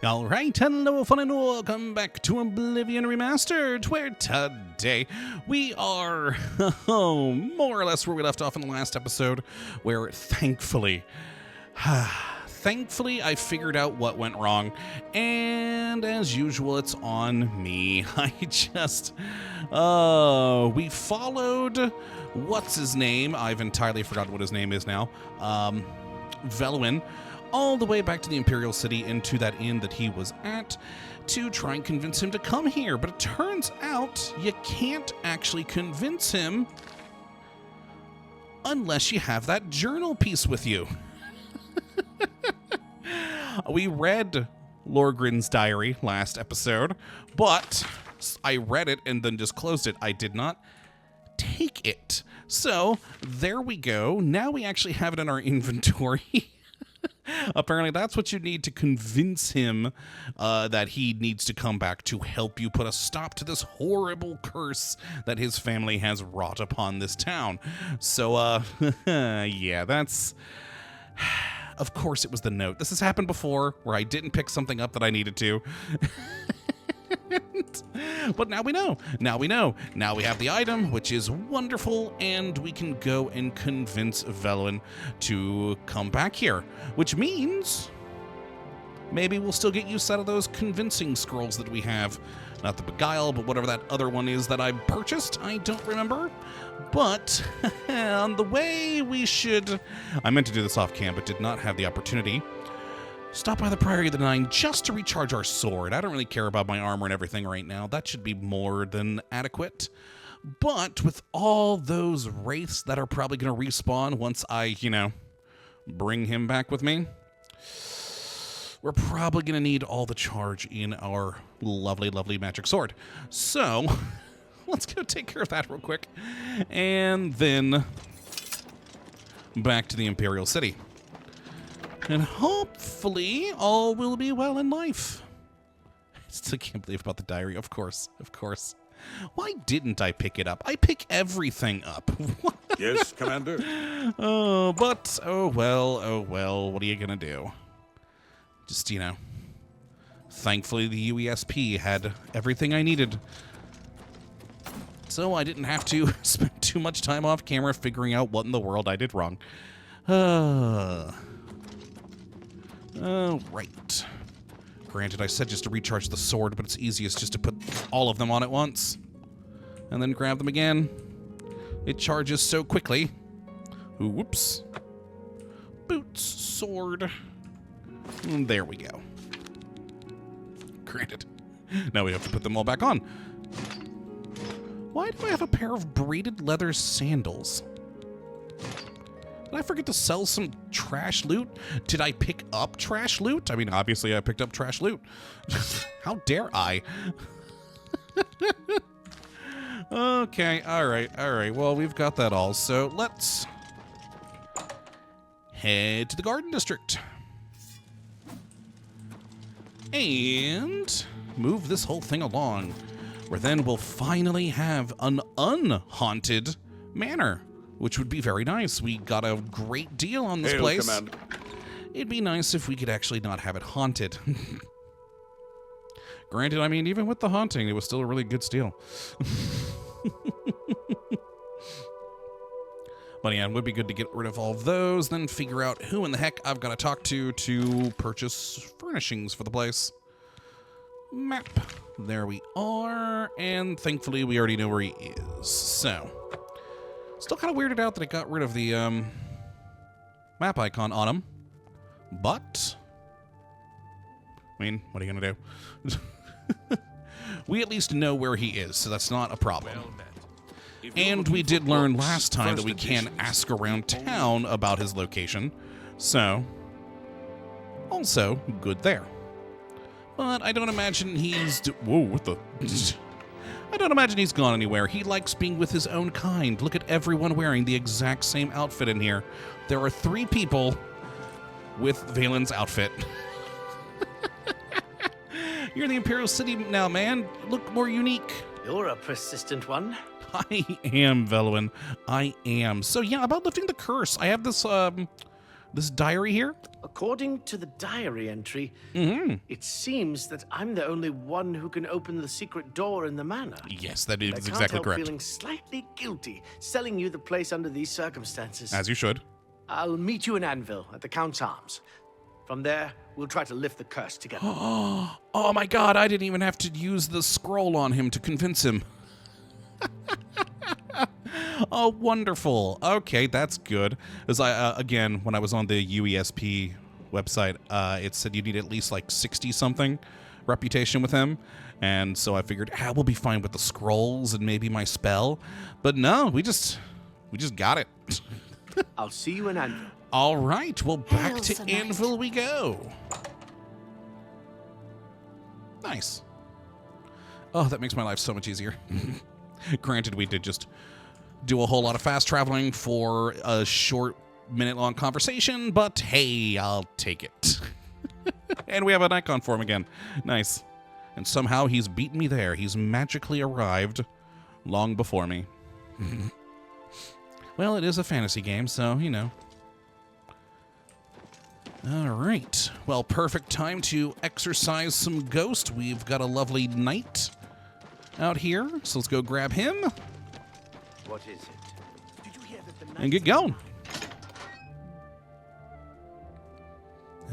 Alright, hello fun and welcome back to Oblivion Remastered, where today we are more or less where we left off in the last episode, where thankfully I figured out what went wrong, and as usual it's on me. We followed, what's his name? I've entirely forgotten what his name is now, Velwyn, all the way back to the Imperial City into that inn that he was at to try and convince him to come here. But it turns out you can't actually convince him unless you have that journal piece with you. We read Lorgren's diary last episode, but I read it and then just closed it. I did not take it. So there we go. Now we actually have it in our inventory. Apparently that's what you need to convince him that he needs to come back to help you put a stop to this horrible curse that his family has wrought upon this town. So, yeah, that's... Of course it was the note. This has happened before where I didn't pick something up that I needed to. But now we know. Now we know. Now we have the item, which is wonderful, and we can go and convince Velwyn to come back here, which means maybe we'll still get use out of those convincing scrolls that we have. Not the Beguile, but whatever that other one is that I purchased. I don't remember. But on the way we should... I meant to do this off cam, but did not have the opportunity. Stop by the Priory of the Nine just to recharge our sword. I don't really care about my armor and everything right now. That should be more than adequate. But with all those wraiths that are probably going to respawn once I, bring him back with me, we're probably going to need all the charge in our lovely, lovely magic sword. So, let's go take care of that real quick. And then back to the Imperial City. And hopefully all will be well in life. I still can't believe about the diary. Of course. Why didn't I pick it up? I pick everything up. Yes, Commander. Oh well. What are you gonna do? Just, thankfully the UESP had everything I needed. So I didn't have to spend too much time off camera figuring out what in the world I did wrong. Right. Granted, I said just to recharge the sword, but it's easiest just to put all of them on at once. And then grab them again. It charges so quickly. Ooh, whoops. Boots, sword. And there we go. Granted. Now we have to put them all back on. Why do I have a pair of braided leather sandals? Did I forget to sell some trash loot? Did I pick up trash loot? I mean, obviously I picked up trash loot. How dare I? Okay, all right. Well, we've got that all. So let's head to the Garden District. And move this whole thing along, where then we'll finally have an unhaunted manor, which would be very nice. We got a great deal on this place. Commander. It'd be nice if we could actually not have it haunted. Granted, I mean, even with the haunting, it was still a really good steal. But yeah, it would be good to get rid of all of those, then figure out who in the heck I've got to talk to purchase furnishings for the place. Map. There we are. And thankfully, we already know where he is. So... Still kind of weirded out that it got rid of the map icon on him. But, I mean, what are you going to do? We at least know where he is, so that's not a problem. And we did learn last time that we can ask around town about his location. So, also good there. But I don't imagine he's... Whoa, what the... I don't imagine he's gone anywhere. He likes being with his own kind. Look at everyone wearing the exact same outfit in here. There are 3 people with Valen's outfit. You're in the Imperial City now, man. Look more unique. You're a persistent one. I am, Velwyn. I am. So yeah, about lifting the curse. I have this This diary here? According to the diary entry, it seems that I'm the only one who can open the secret door in the manor. Yes, that is I can't exactly help correct. feeling slightly guilty selling you the place under these circumstances. As you should. I'll meet you in Anvil at the Count's Arms. From there, we'll try to lift the curse together. Oh my god, I didn't even have to use the scroll on him to convince him. Oh, wonderful. Okay, that's good. As again, when I was on the UESP website, it said you need at least like 60-something reputation with him. And so I figured, we'll be fine with the scrolls and maybe my spell. But no, we just got it. I'll see you in Anvil. All right, well, back Hail, to Sir Knight. Anvil we go. Nice. Oh, that makes my life so much easier. Granted, we did just do a whole lot of fast traveling for a short minute-long conversation, but hey, I'll take it. And we have an icon for him again. Nice. And somehow he's beaten me there. He's magically arrived long before me. Well, it is a fantasy game, so, you know. All right. Well, perfect time to exercise some ghost. We've got a lovely knight out here, so let's go grab him What is it? Did you hear that the and get going.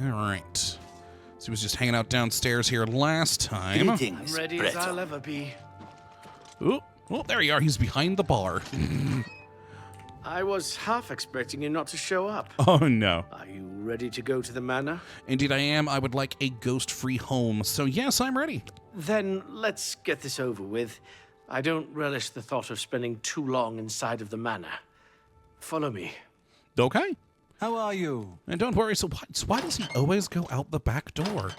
All right. So he was just hanging out downstairs here last time. I'm ready as I'll ever be. Oh, there you are. He's behind the bar. I was half expecting you not to show up. Oh, no. Are you ready to go to the manor? Indeed I am. I would like a ghost-free home. So, yes, I'm ready. Then let's get this over with. I don't relish the thought of spending too long inside of the manor. Follow me. Okay. How are you? And don't worry, so why does he always go out the back door?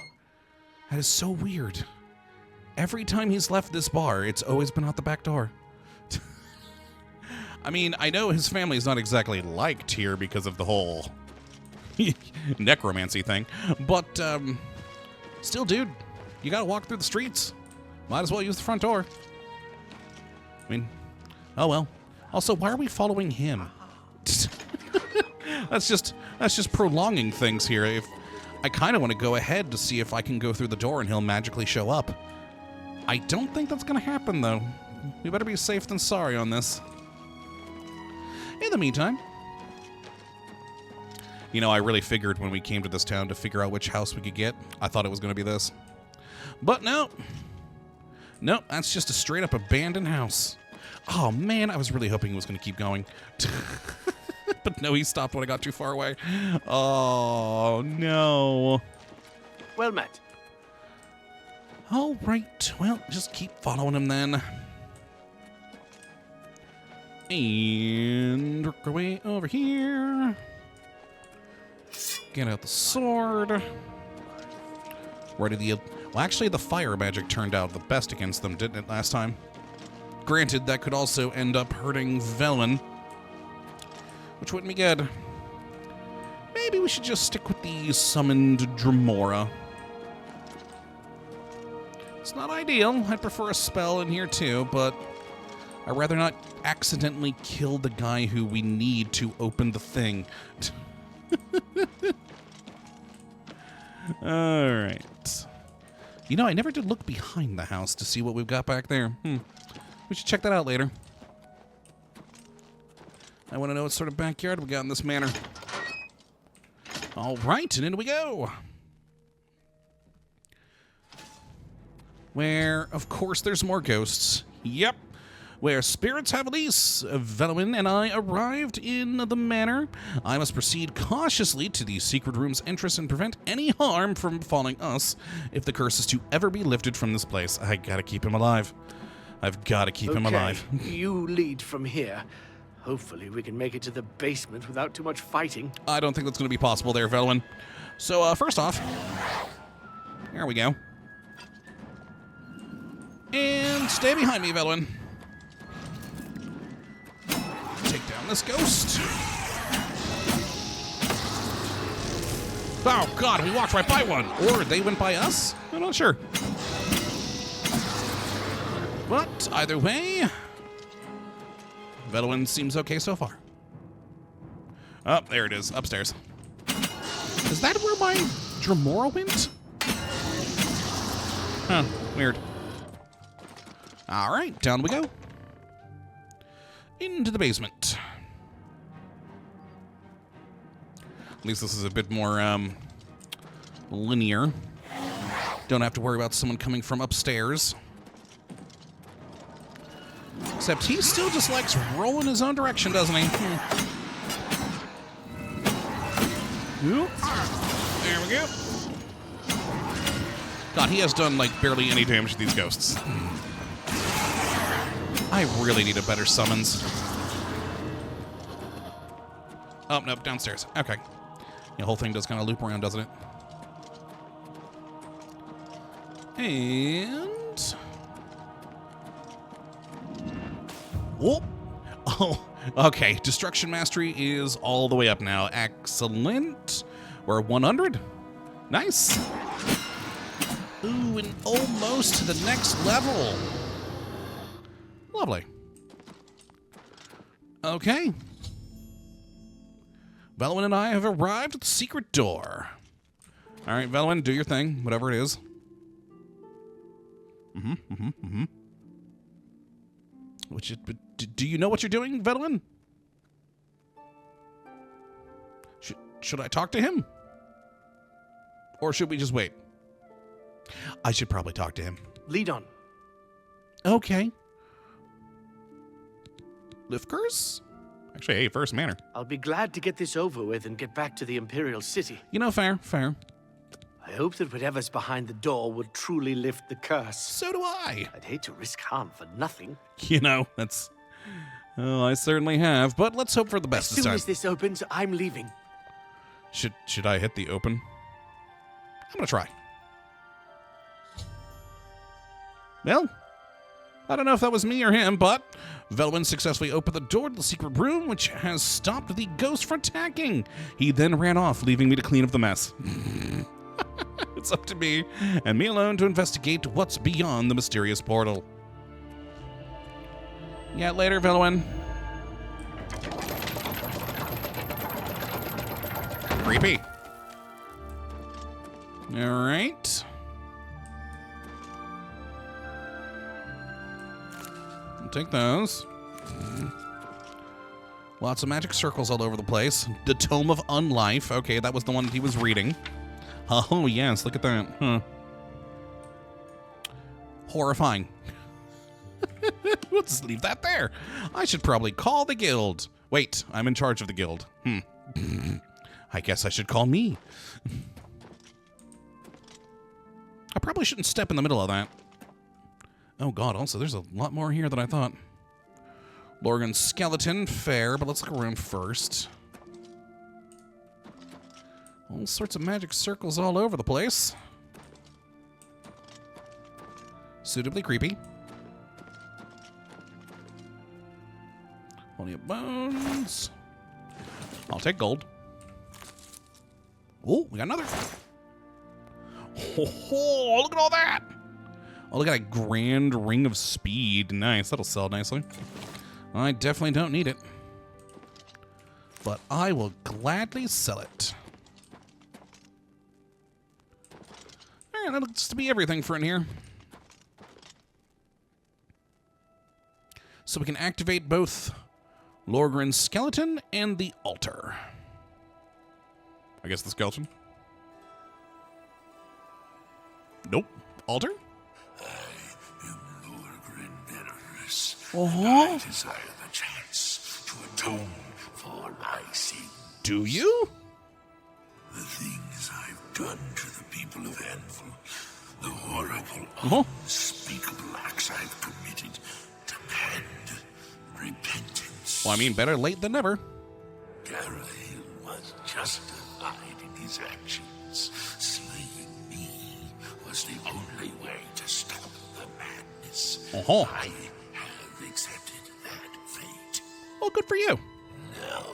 That is so weird. Every time he's left this bar, it's always been out the back door. I mean, I know his family's not exactly liked here because of the whole necromancy thing, but still, dude, you gotta walk through the streets. Might as well use the front door. I mean, oh well. Also, why are we following him? That's just prolonging things here. If I kind of want to go ahead to see if I can go through the door and he'll magically show up. I don't think that's going to happen, though. We better be safe than sorry on this. In the meantime, you know, I really figured when we came to this town to figure out which house we could get, I thought it was going to be this. But no. Nope, that's just a straight-up abandoned house. Oh, man, I was really hoping he was going to keep going. But no, he stopped when I got too far away. Oh, no. Well met. All right, well, just keep following him then. And work our way over here. Get out the sword. Ready the... Well, actually, the fire magic turned out the best against them, didn't it, last time? Granted, that could also end up hurting Velwyn, which wouldn't be good. Maybe we should just stick with the summoned Dremora. It's not ideal. I'd prefer a spell in here too, but I'd rather not accidentally kill the guy who we need to open the thing. All right. You know, I never did look behind the house to see what we've got back there. We should check that out later. I want to know what sort of backyard we got in this manor. All right, and in we go. Where, of course, there's more ghosts. Yep. Where spirits have a lease, Velwyn and I arrived in the manor. I must proceed cautiously to the secret room's entrance and prevent any harm from befalling us if the curse is to ever be lifted from this place. I gotta keep him alive. I've gotta keep him alive. You lead from here. Hopefully we can make it to the basement without too much fighting. I don't think that's gonna be possible there, Velwyn. So, first off, there we go. And stay behind me, Velwyn. Take down this ghost. Oh, God, we walked right by one. Or they went by us? I'm not sure. But either way, Velwyn seems okay so far. Oh, there it is, upstairs. Is that where my Dremora went? Huh, weird. Alright, down we go. Into the basement. At least this is a bit more, linear. Don't have to worry about someone coming from upstairs. Except he still just likes rolling his own direction, doesn't he? Oop. There we go. God, he has done, like, barely any damage to these ghosts. I really need a better summons. Oh, nope, downstairs. Okay. The whole thing does kind of loop around, doesn't it? And... whoop! Oh, okay. Destruction Mastery is all the way up now. Excellent. We're 100. Nice. Ooh, and almost to the next level. Lovely. Okay. Velwyn and I have arrived at the secret door. All right, Velwyn, do your thing, whatever it is. Do you know what you're doing, Velwyn? Should I talk to him? Or should we just wait? I should probably talk to him. Lead on. Okay. Lifkers? Actually, hey, first manor. I'll be glad to get this over with and get back to the Imperial City. You know, fair. I hope that whatever's behind the door will truly lift the curse. So do I. I'd hate to risk harm for nothing. You know, that's... oh, I certainly have, but let's hope for the best As this soon time. as this opens, I'm leaving. Should I hit the open? I'm gonna try. Well, I don't know if that was me or him, but Velwyn successfully opened the door to the secret room, which has stopped the ghost from attacking. He then ran off, leaving me to clean up the mess. It's up to me, and me alone, to investigate what's beyond the mysterious portal. Yeah, later, Velwyn. Creepy. All right. I'll take those. Lots of magic circles all over the place. The Tome of Unlife. Okay, that was the one he was reading. Oh, yes, look at that. Huh. Horrifying. We'll just leave that there. I should probably call the guild. Wait, I'm in charge of the guild. I guess I should call me. I probably shouldn't step in the middle of that. Oh god, also there's a lot more here than I thought. Lorgan's skeleton, fair, but let's look around first. All sorts of magic circles all over the place. Suitably creepy. Plenty of bones. I'll take gold. Oh, we got another. Oh, look at all that. Oh, look at that grand ring of speed. Nice, that'll sell nicely. I definitely don't need it. But I will gladly sell it. All right, that looks to be everything for in here. So we can activate both Lorgren's skeleton and the altar. I guess the skeleton. Nope. Altar? I am Lorgren Benirus. Uh-huh. I desire the chance to atone for my sin. Do you? The things I've done to the people of Anvil, the horrible, unspeakable acts I've committed, demand repentance. Well, I mean, better late than never. Cyrodiil was justified in his actions. Slaying me was the only way to stop the madness. I have accepted that fate. Well, good for you. Now,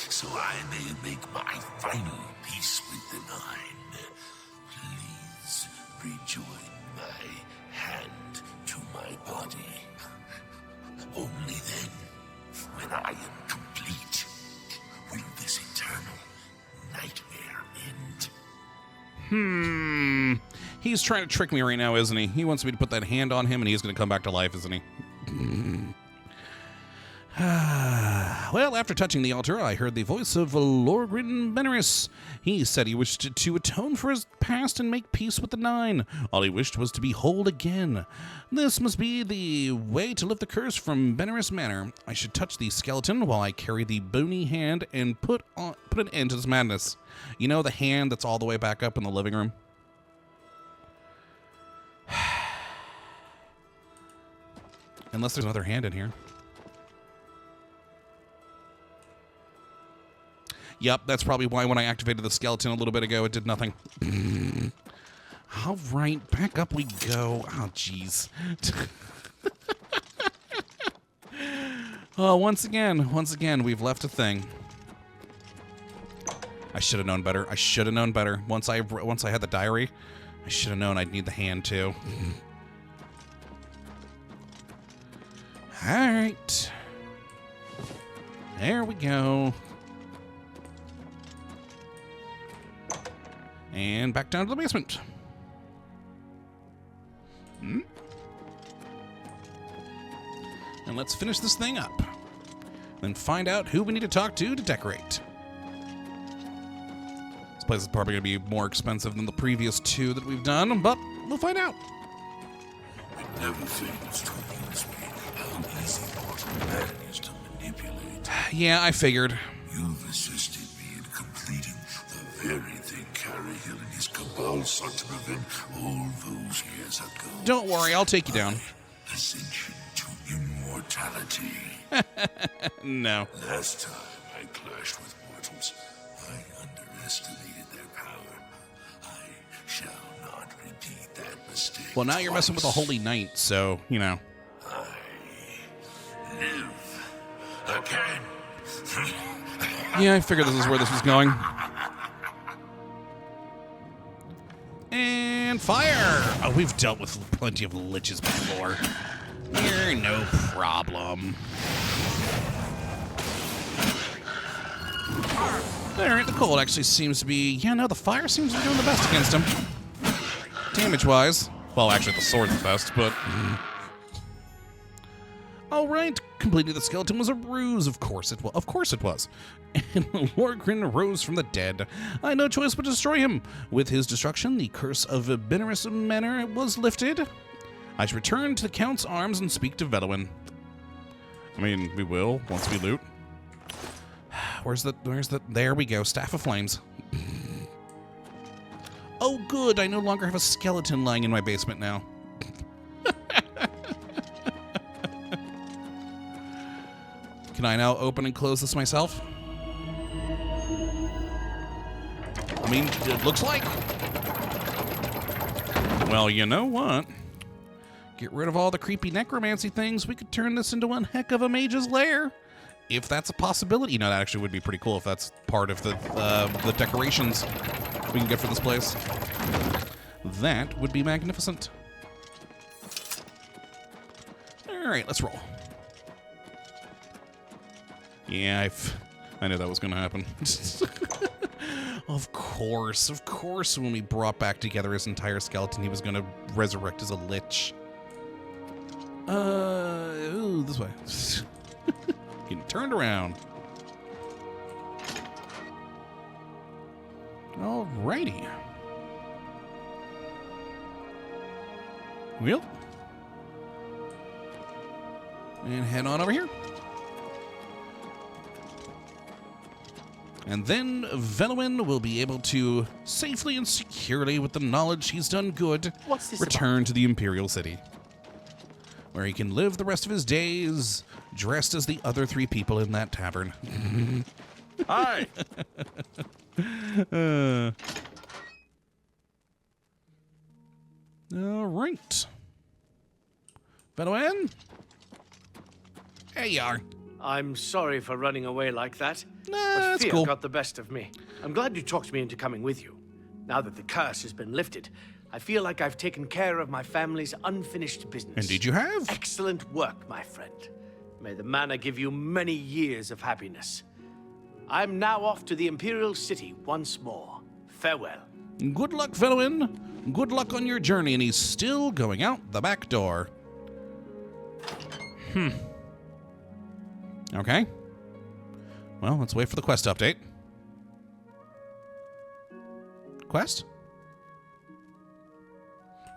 so I may make my final peace with the Nine. Please rejoin my hand to my body. Only then, when I am complete, will this eternal nightmare end. He's trying to trick me right now, isn't he? He wants me to put that hand on him, and he's going to come back to life, isn't he? Well, after touching the altar, I heard the voice of Lorgrin Benirus. He said he wished to atone for his past and make peace with the Nine. All he wished was to be whole again. This must be the way to lift the curse from Benirus Manor. I should touch the skeleton while I carry the bony hand and put an end to this madness. You know, the hand that's all the way back up in the living room? Unless there's another hand in here. Yep, that's probably why when I activated the skeleton a little bit ago, it did nothing. All right, back up we go. Oh, jeez. Oh, once again, we've left a thing. I should have known better. I should have known better. Once I had the diary, I should have known I'd need the hand too. All right. There we go. And back down to the basement. And let's finish this thing up. Then find out who we need to talk to decorate. This place is probably going to be more expensive than the previous two that we've done, but we'll find out. It never fails to amuse me how easy mortal man is to manipulate. Yeah, I figured. You've assisted me in completing the very thing Cyrodiil and his cabal sought to prevent all those years ago. Don't worry, I'll take you down. Ascension to immortality. No. Last time I clashed with mortals, I underestimated their power. I shall not repeat that mistake. Well, now you're messing with a holy knight, so, you know. I live again. Yeah, I figured this is where this was going. And fire! Oh, we've dealt with plenty of liches before. You're no problem. Alright, the cold actually seems to be... Yeah, no, the fire seems to be doing the best against him. Damage-wise. Well, actually, the sword's the best, but... Alright, completing the skeleton was a ruse, of course it was. Of course it was. And Lorgrin rose from the dead. I had no choice but to destroy him. With his destruction, the curse of Benirus Manor was lifted. I should return to the Count's arms and speak to Velwyn. I mean, we will, once we loot. Where's the... There we go, Staff of Flames. Oh, good, I no longer have a skeleton lying in my basement now. Can I now open and close this myself? I mean, it looks like. Well, you know what? Get rid of all the creepy necromancy things. We could turn this into one heck of a mage's lair. If that's a possibility. You know, that actually would be pretty cool if that's part of the decorations we can get for this place. That would be magnificent. All right, let's roll. Yeah, I knew that was going to happen. Of course, when we brought back together his entire skeleton, he was going to resurrect as a lich. Ooh, this way. Getting turned around. Alrighty. Well. And head on over here. And then Velwyn will be able to safely and securely, with the knowledge he's done good, return to the Imperial City, where he can live the rest of his days dressed as the other three people in that tavern. Hi. All right. Velwyn? There you are. I'm sorry for running away like that. Nah, but that's fear cool. got the best of me. I'm glad you talked me into coming with you. Now that the curse has been lifted, I feel like I've taken care of my family's unfinished business. Indeed you have. Excellent work, my friend. May the manor give you many years of happiness. I'm now off to the Imperial City once more. Farewell. Good luck, Velwyn. Good luck on your journey. And he's still going out the back door. Okay. Well, let's wait for the quest update. Quest?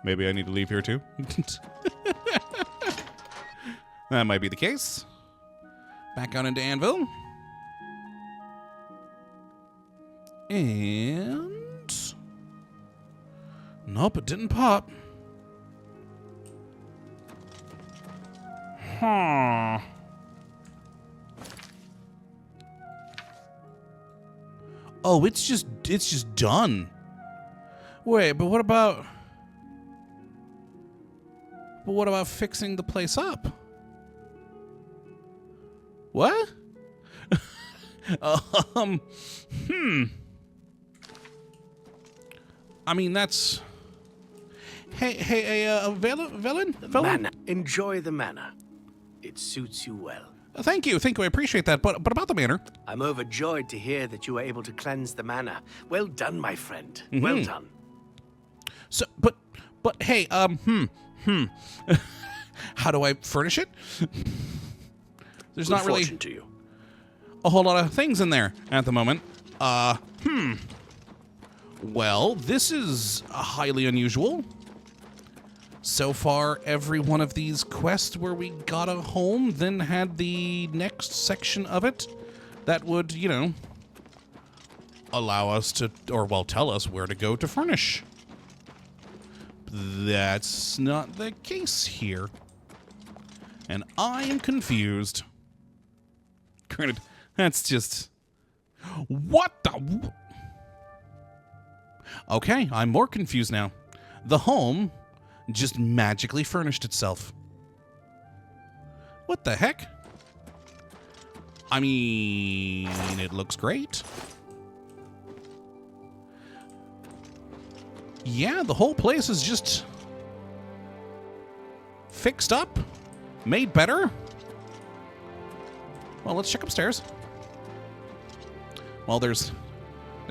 Maybe I need to leave here too. That might be the case. Back out into Anvil. And... nope, it didn't pop. Huh. Oh, it's just done. Wait, but what about fixing the place up? What? I mean, that's... Hey, Velwyn? Manor. Enjoy the manor. It suits you well. Thank you, I appreciate that. But about the manor? I'm overjoyed to hear that you were able to cleanse the manor. Well done, my friend. Well done. So, but hey, how do I furnish it? There's not really to you. a whole lot of things in there at the moment. Well, this is highly unusual. So far, every one of these quests where we got a home then had the next section of it that would, you know, allow us to, or well, tell us where to go to furnish. That's not the case here. And I am confused. Granted, that's just... what the... Okay, I'm more confused now. The home just magically furnished itself. What the heck? I mean, it looks great. Yeah, the whole place is just fixed up, made better. Well, let's check upstairs. Well, there's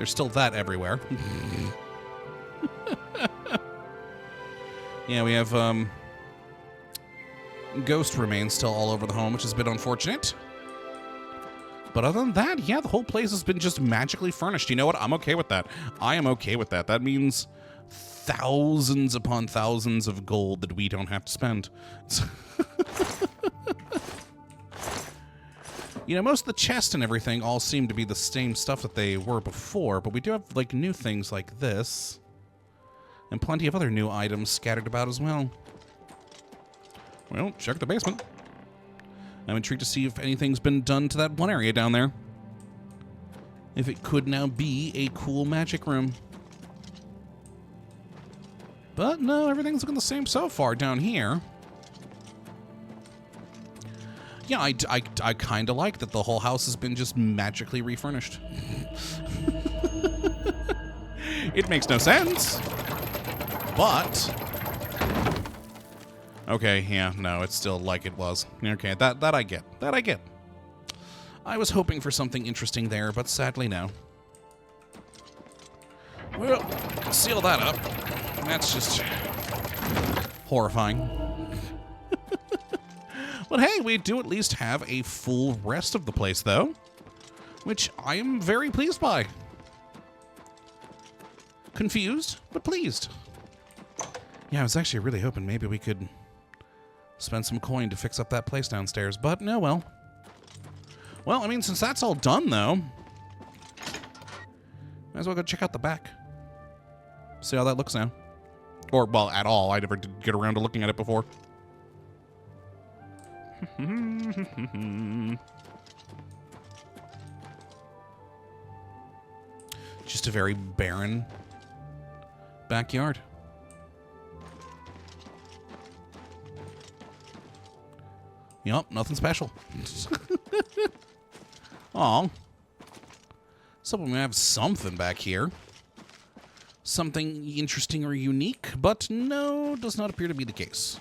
still that everywhere. Yeah, we have ghost remains still all over the home, which has been unfortunate. But other than that, yeah, the whole place has been just magically furnished. You know what? I'm okay with that. I am okay with that. That means thousands upon thousands of gold that we don't have to spend. You know, most of the chests and everything all seem to be the same stuff that they were before, but we do have, like, new things like this. And plenty of other new items scattered about as well. Well, check the basement. I'm intrigued to see if anything's been done to that one area down there. If it could now be a cool magic room. But no, everything's looking the same so far down here. Yeah, I kind of like that the whole house has been just magically refurnished. It makes no sense. But... okay, yeah, no, it's still like it was. Okay, that I get. That I get. I was hoping for something interesting there, but sadly no. Well, seal that up. That's just horrifying. But hey, we do at least have a full rest of the place, though, which I am very pleased by. Confused, but pleased. Yeah, I was actually really hoping maybe we could spend some coin to fix up that place downstairs, but no, well. Well, I mean, since that's all done, though, might as well go check out the back. See how that looks now. Or, well, at all. I never did get around to looking at it before. Just a very barren backyard. Yup, nothing special. Aw. So we have something back here. Something interesting or unique, but no, does not appear to be the case.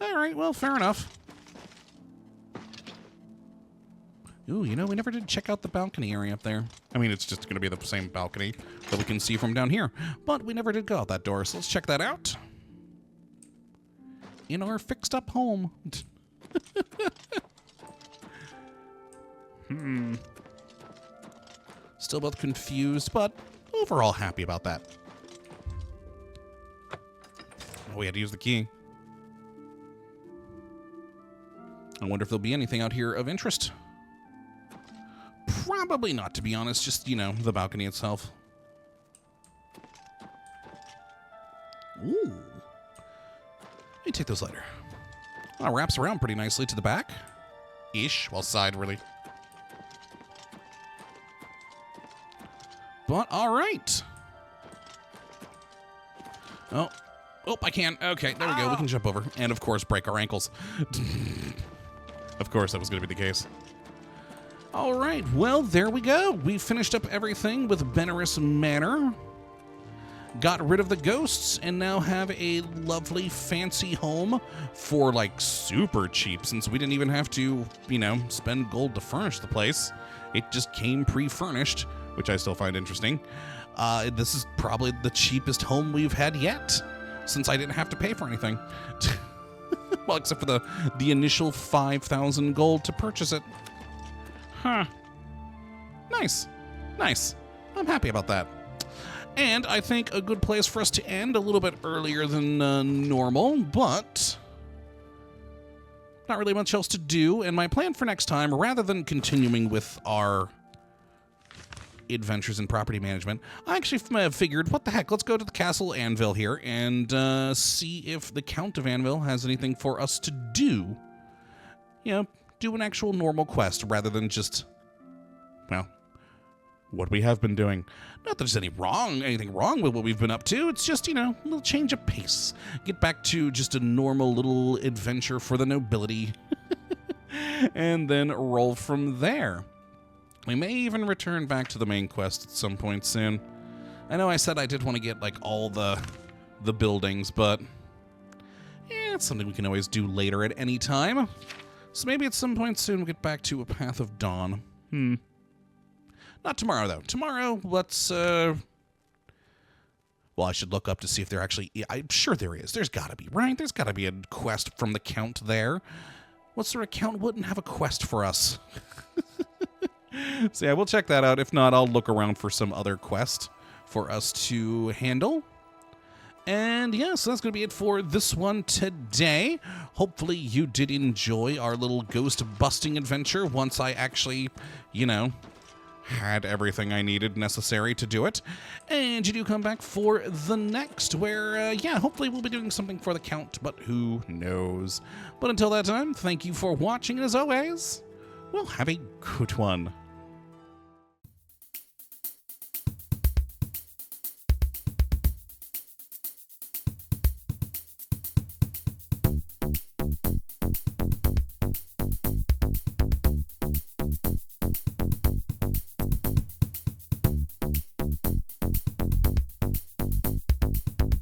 Alright, well, fair enough. Ooh, you know, we never did check out the balcony area up there. I mean, it's just going to be the same balcony that we can see from down here. But we never did go out that door, so let's check that out. In our fixed-up home. Still both confused, but overall happy about that. Oh, we had to use the key. I wonder if there'll be anything out here of interest. Probably not, to be honest. Just, you know, the balcony itself. Ooh. Let me take those later. Oh, wraps around pretty nicely to the back. Ish. Well, side, really. But, all right. Oh. Oh, I can. Okay, there we go. We can jump over. And, of course, break our ankles. Of course, that was going to be the case. All right. Well, there we go. We finished up everything with Benirus Manor. Got rid of the ghosts and now have a lovely, fancy home for, like, super cheap, since we didn't even have to, you know, spend gold to furnish the place. It just came pre-furnished, which I still find interesting. This is probably the cheapest home we've had yet, since I didn't have to pay for anything. Well, except for the initial 5,000 gold to purchase it. Huh. Nice. Nice. I'm happy about that. And I think a good place for us to end a little bit earlier than normal, but not really much else to do. And my plan for next time, rather than continuing with our adventures in property management, I actually figured, what the heck, let's go to the Castle Anvil here and see if the Count of Anvil has anything for us to do. You know, do an actual normal quest rather than just, well, what we have been doing. Not that there's anything wrong with what we've been up to. It's just, you know, a little change of pace. Get back to just a normal little adventure for the nobility. And then roll from there. We may even return back to the main quest at some point soon. I know I said I did want to get, like, all the buildings, but it's something we can always do later at any time. So maybe at some point soon we'll get back to a Path of Dawn. Not tomorrow, though. Tomorrow, let's, well, I should look up to see if there actually... I'm sure there is. There's got to be, right? There's got to be a quest from the Count there. What sort of Count wouldn't have a quest for us? So yeah, we'll check that out. If not, I'll look around for some other quest for us to handle. And yeah, so that's going to be it for this one today. Hopefully you did enjoy our little ghost-busting adventure once I actually, you know, had everything I needed necessary to do it. And you do come back for the next, where, yeah, hopefully we'll be doing something for the Count, but who knows. But until that time, thank you for watching, and as always, well, have a good one.